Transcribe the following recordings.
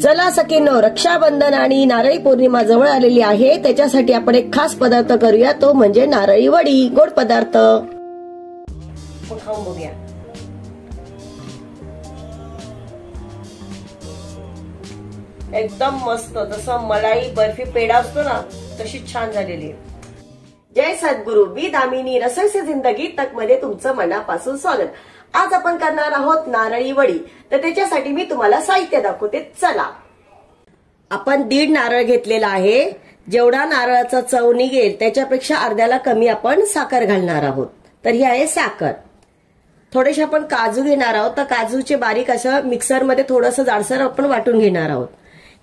चला सखींनो, रक्षाबंधन आणि नारळी पौर्णिमा जवळ आलेली आहे. त्याच्यासाठी आपण एक खास पदार्थ करूया, तो म्हणजे नारळी वडी. गोड पदार्थ खाऊन बघूया. एकदम मस्त, जसं मलाई बर्फी पेढा असतो ना तशी छान झालेली आहे. जय सद्गुरु. मी दामिनी रसोई से जिंदगी तक मध्ये तुमचं मनापासून स्वागत. आज आपण करणार आहोत नारळी वडी. तर त्याच्यासाठी मी तुम्हाला साहित्य दाखवते. चला. आपण 1.5 नारळ घेतलेला आहे. जेवढा नारळाचा चव निघेल त्याच्यापेक्षा अर्ध्याला कमी आपण साखर घालणार आहोत. तर ही आहे साखर. थोडेसे आपण काजू घेणार आहोत. तर काजूचे बारीक असं मिक्सरमध्ये थोडंसं जाडसर आपण वाटून घेणार आहोत.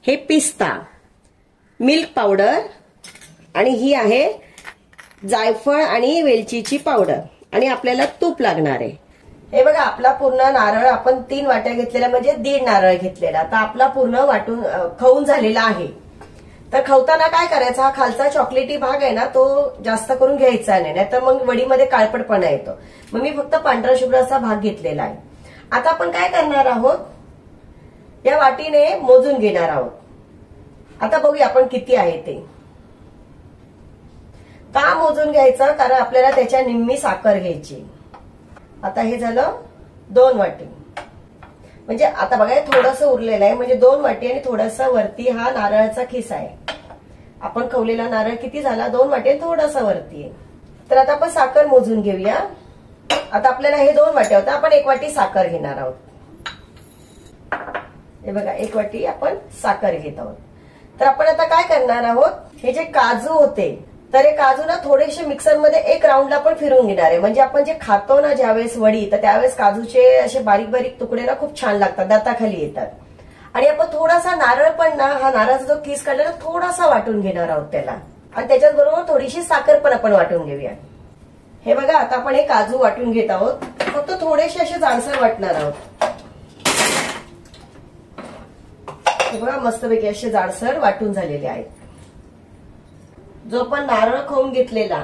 हे पिस्ता, मिल्क पावडर आणि ही आहे जायफळ आणि वेलचीची पावडर आणि आपल्याला तूप लागणार आहे. हे बघा, आपला पूर्ण नारळ आपण 3 वाट्या घेतलेला म्हणजे 1.5 नारळ घेतलेला. तर आपला पूर्ण वाटून खवून झालेला आहे. तर खवताना काय करायचं, हा खालचा चॉकलेटी भाग आहे ना तो जास्त करून घ्यायचा नाही, तर मग वडीमध्ये काळपटपणा येतो. मग मी फक्त पांढरा शुभ्र असा भाग घेतलेला आहे. आता आपण काय करणार आहोत, या वाटीने मोजून घेणार आहोत. आता बघूया आपण किती आहे ते. का मोजून घ्यायचं, कारण आपल्याला त्याच्या निम्मी साखर घ्यायची. आता हे झालं 2 वाटी. म्हणजे आता बघा थोडंसं उरलेलं आहे, म्हणजे 2 वाटी आणि थोडासा वरती हा नारळाचा खिस आहे. आपण खवलेला नारळ किती झाला, 2 वाटी आणि थोडासा वरती आहे. तर आता आपण साखर मोजून घेऊया. आता आपल्याला हे 2 वाट्या होत्या, आपण 1 वाटी साखर घेणार आहोत. हे बघा 1 वाटी आपण साखर घेत आहोत. तर आपण आता काय करणार आहोत, हे जे काजू होते तर हे काजू ना थोडेसे मिक्सरमध्ये 1 राऊंडला पण फिरवून घेणार आहे. म्हणजे आपण जे खातो ना ज्यावेळेस वडी, तर त्यावेळेस काजूचे असे बारीक बारीक तुकडे ना खूप छान लागतात, दाताखाली येतात. आणि आपण थोडासा नारळ पण ना, हा नारळाचा जो किस काढला थोडासा वाटून घेणार आहोत त्याला. आणि त्याच्याच बरोबर थोडीशी साखर पण आपण वाटून घेऊया. हे बघा, आता आपण हे काजू वाटून घेत आहोत. फक्त थोडेसे असे जाडसर वाटणार आहोत. हे बघा, मस्तपैकी असे जाडसर वाटून झालेले आहेत. जो आपण नारळ खाऊन घेतलेला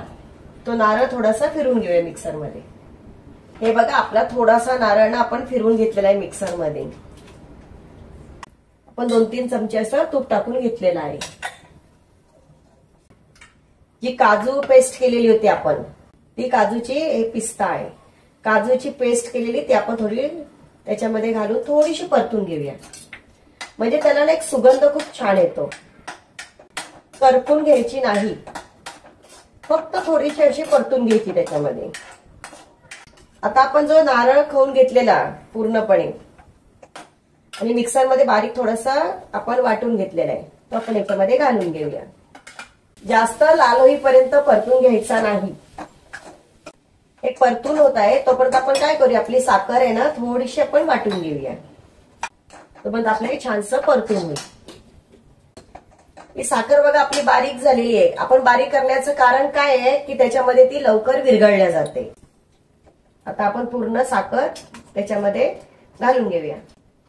तो नारळ थोडासा फिरून घेऊया मिक्सरमध्ये. हे बघा, आपला थोडासा नारळ ना आपण फिरवून घेतलेला आहे मिक्सरमध्ये. आपण 2-3 चमचे असं तूप टाकून घेतलेलं आहे. जी काजू पेस्ट केलेली होती आपण, ती काजूची, हे पिस्ता आहे, काजूची पेस्ट केलेली ती आपण थोडी त्याच्यामध्ये घालून थोडीशी परतून घेऊया. म्हणजे त्याला ना एक सुगंध खूप छान येतो. करपून घ्यायची नाही, फक्त थोडीशी अशी परतून घ्यायची त्याच्यामध्ये. आता आपण जो नारळ खाऊन घेतलेला पूर्णपणे आणि मिक्सरमध्ये बारीक थोडासा आपण वाटून घेतलेला आहे, तो आपण याच्यामध्ये घालून घेऊया. जास्त लाल होईपर्यंत परतून घ्यायचा नाही. एक परतून होत आहे तोपर्यंत आपण काय करूया, आपली साखर आहे ना थोडीशी आपण वाटून घेऊया. तोपर्यंत आपल्याला छानसं परतून होईल. ही साखर बघा आपली बारीक झालेली आहे. आपण बारीक करण्याचं कारण काय आहे की त्याच्यामध्ये ती लवकर विरघळल्या जाते. आता आपण पूर्ण साखर त्याच्यामध्ये घालून घेऊया.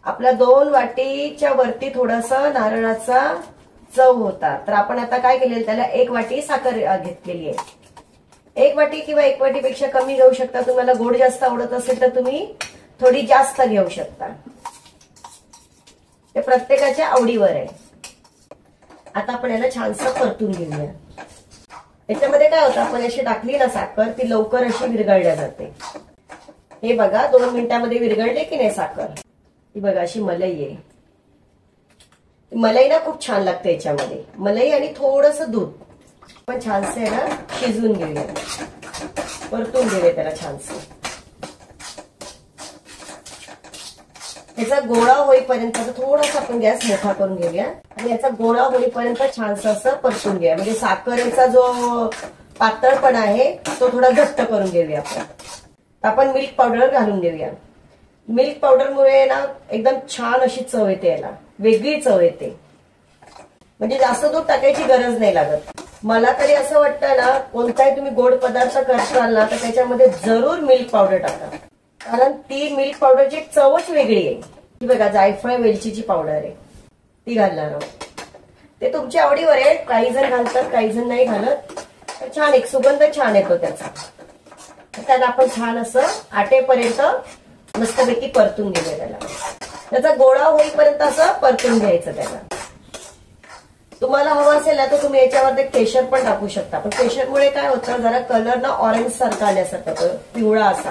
आपल्या 2 वाटीच्या वरती थोडासा नारळाचा चव होता, तर आपण आता काय केलेलं, त्याला 1 वाटी साखर घेतलेली आहे. 1 वाटी किंवा 1 वाटीपेक्षा कमी घेऊ शकता. तुम्हाला गोड जास्त आवडत असेल तर तुम्ही थोडी जास्त घेऊ शकता. ते प्रत्येकाच्या आवडीवर आहे. आता आपण याला छानसं परतून घेऊया. याच्यामध्ये काय होतं, आपण अशी टाकली ना साखर, ती लवकर अशी विरघळल्या जाते. हे बघा 2 मिनिटांमध्ये विरघळले की नाही साखर. ही बघा अशी मलाई आहे. मलाई ना खूप छान लागते याच्यामध्ये. मलाई आणि थोडंसं दूध पण छानसं आहे ना शिजवून घेऊया, परतून घेऊया त्याला छानसं. याचा गोळा होईपर्यंत थोडासा आपण गॅस मोठा करून घेऊया आणि याचा गोळा होईपर्यंत छानसं असं परतून घेऊया. म्हणजे साखरेचा जो पातळपणा आहे तो थोडा घट्ट करून घेऊया आपण मिल्क पावडर घालून देऊया. मिल्क पावडरमुळे ना एकदम छान अशी चव येते, याला वेगळी चव येते. म्हणजे जास्त दूध टाकायची गरज नाही लागत. मला तरी असं वाटतं ना, कोणताही तुम्ही गोड पदार्थ करताल ना तर त्याच्यामध्ये जरूर मिल्क पावडर टाका, कारण ती मिल्क पावडरची एक चवच वेगळी आहे. ही बघा जायफळ वेलचीची पावडर आहे, ती घालणार आहोत. ते तुमच्या आवडीवर आहे, काही जण घालतात काही जण नाही घालत. छान एक सुगंध छान येतो त्याचा. त्याला आपण छान असं आटेपर्यंत मस्तपैकी परतून घेऊया त्याला. त्याचा गोळा होईपर्यंत असं परतून घ्यायचं त्याला. तुम्हाला हवं असेल ना तर तुम्ही याच्यावर केशर पण टाकू शकता, पण केशरमुळे काय होतं जरा कलर ना ऑरेंज सारखा आल्यासारखं, पिवळा असा,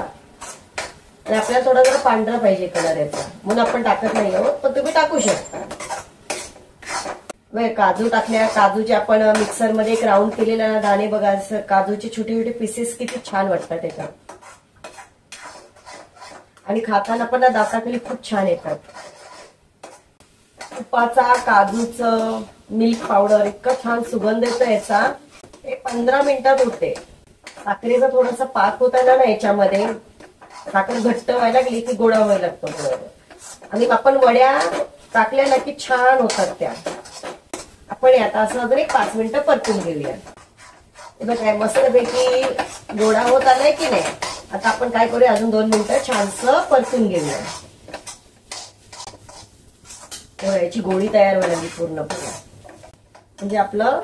आणि आपल्याला थोडा जरा पांढरा पाहिजे कलर याचा, म्हणून आपण टाकत नाही आहोत, पण तुम्ही टाकू शकता. काजू टाकल्या, काजूचे आपण मिक्सरमध्ये एक राऊंड केलेला दाणे बघा, काजूचे छोटे छोटे पीसेस किती छान वाटतात त्याच्यात, आणि खाताना पण दाताखाली खूप छान येतात. तुपाचा, काजूचं, मिल्क पावडर इतका छान सुगंध येतो याचा. हे 15 मिनिटात होते. साखरेचा थोडासा पाक होता ना याच्यामध्ये, साखर घट्ट व्हायला लागली की गोळा व्हायला लागतो, आणि आपण वड्या टाकल्या ना की छान होतात त्या. आपण आता असं अजून एक 5 मिनिटं परतून घेऊया. बघा मस्तपैकी गोळा होत आलाय की नाही. आता आपण काय करूया, अजून 2 मिनिटं छानसं परतून घेऊया. याची गोळी तयार व्हायला लागली पूर्णपणे, म्हणजे आपलं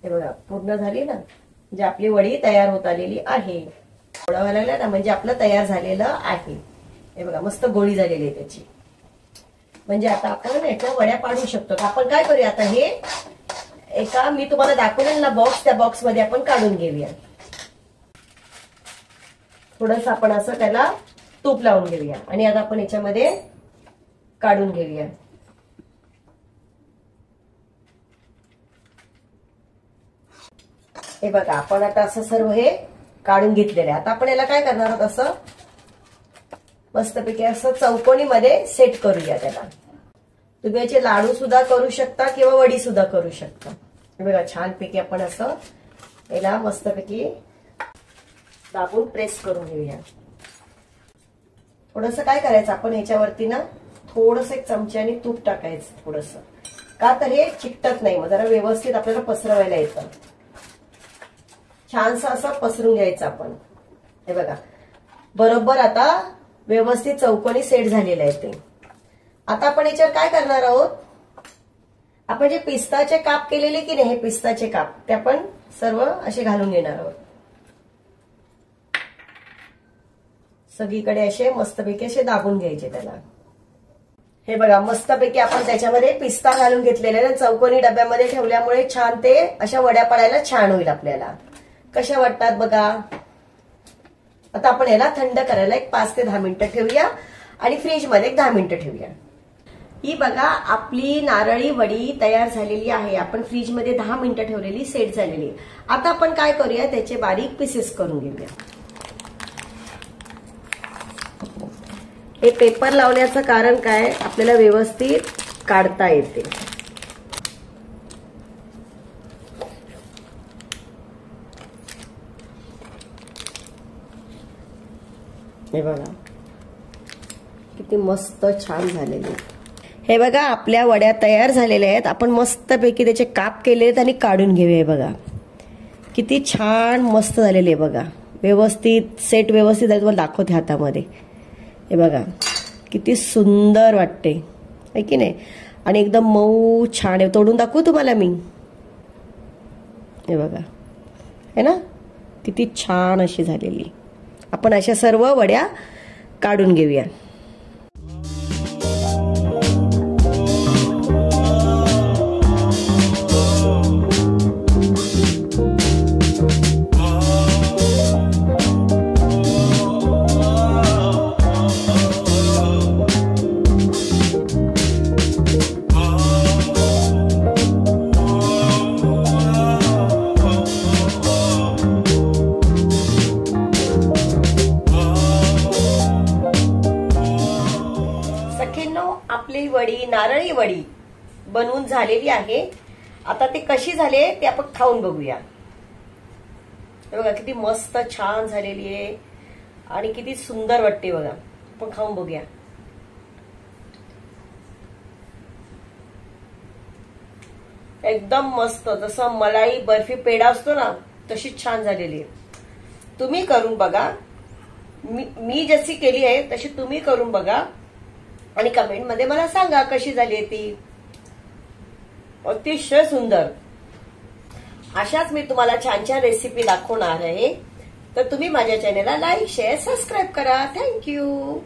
हे बघा पूर्ण झाली ना, म्हणजे आपली वडी तयार होत आलेली आहे. गोळा व्हायला लागला ना म्हणजे आपलं तयार झालेलं आहे. हे बघा मस्त गोळी झालेली आहे त्याची, म्हणजे आता आपण याच्या वड्या पाडू शकतो. आपण काय करूया आता, हे एका मी तुम्हाला दाखवलेलं ना बॉक्स, त्या बॉक्स मध्ये आपण काढून घेऊया. थोडस आपण असं त्याला तूप लावून घेऊया, आणि आता आपण याच्यामध्ये काढून घेऊया. हे बघा आपण आता असं सर्व हे काढून घेतलेलं आहे. आता आपण याला काय करणार आहोत, असं मस्तपैकी असं चौकोनी मध्ये सेट करूया त्याला. तुम्ही याचे लाडू सुद्धा करू शकता किंवा वडी सुद्धा करू शकता. हे बघा छानपैकी आपण असं याला मस्तपैकी दाबून प्रेस करून घेऊया. थोडस काय करायचं, आपण याच्यावरती ना थोडस एक चमच्याने तूप टाकायचं थोडस, का तर हे चिकटत नाही, मग जरा व्यवस्थित आपल्याला पसरवायला येतं. छानसं असं पसरून घ्यायचं आपण. हे बघा बरोबर आता व्यवस्थित चौकोनी सेट झालेलं आहे ते. आता आपण याच्यावर काय करणार आहोत, आपण जे पिस्ताचे काप केलेले की नाही, हे पिस्ताचे काप ते आपण सर्व असे घालून घेणार आहोत. सगळीकडे असे मस्तपैकी असे दाबून घ्यायचे त्याला. हे बघा मस्तपैकी आपण त्याच्यामध्ये पिस्ता घालून घेतलेले, चौकोनी डब्यामध्ये ठेवल्यामुळे छान ते अशा वड्या पाडायला छान होईल आपल्याला. कशा वाटतात बघा. आता आपण याला थंड करायला एक 5 ते 10 मिनिटं ठेवूया, आणि फ्रीज मध्ये एक 10 मिनिटं ठेवूया. ही बघा आपली नारळी वडी तयार झालेली आहे. आपण फ्रीज मध्ये 10 मिनिटं ठेवलेली, सेट झालेली. आता आपण काय करूया, त्याचे बारीक पीसेस करून घेऊया. हे पेपर लावण्याचं कारण काय, आपल्याला व्यवस्थित काढता येते. हे बघा किती मस्त छान झालेले. हे बघा आपल्या वड्या तयार झालेल्या आहेत. आपण मस्तपैकी त्याचे काप केले आहेत आणि काढून घेऊया. बघा किती छान मस्त झालेले बघा, व्यवस्थित सेट व्यवस्थित आहे. तुम्हाला दाखवते हातामध्ये. हे बघा किती सुंदर वाटते आहे की नाही, आणि एकदम मऊ छान आहे. तोडून दाखवू तुम्हाला मी. हे बघा है ना, किती छान अशी झालेली. आपण अशा सर्व वड्या काढून घेऊया. आपली वडी, नारळी वडी बनवून झालेली आहे. आता ती कशी झाली ते आपण खाऊन बघूया. बघा किती मस्त छान झालेली आहे आणि किती सुंदर वाटते बघा. आपण खाऊन बघूया. एकदम मस्त, जसं मलाई बर्फी पेढा असतो ना तशी छान झालेली आहे. तुम्ही करून बघा. मी जशी केली आहे तशी तुम्ही करून बघा आणि कमेंट मध्ये मला सांगा कशी झाली आहे ती. अतिशय सुंदर. अशाच मी तुम्हाला छान छान रेसिपी दाखवणार आहे. तर तुम्ही माझ्या चॅनेलला लाईक, शेअर, सबस्क्राईब करा. थँक्यू.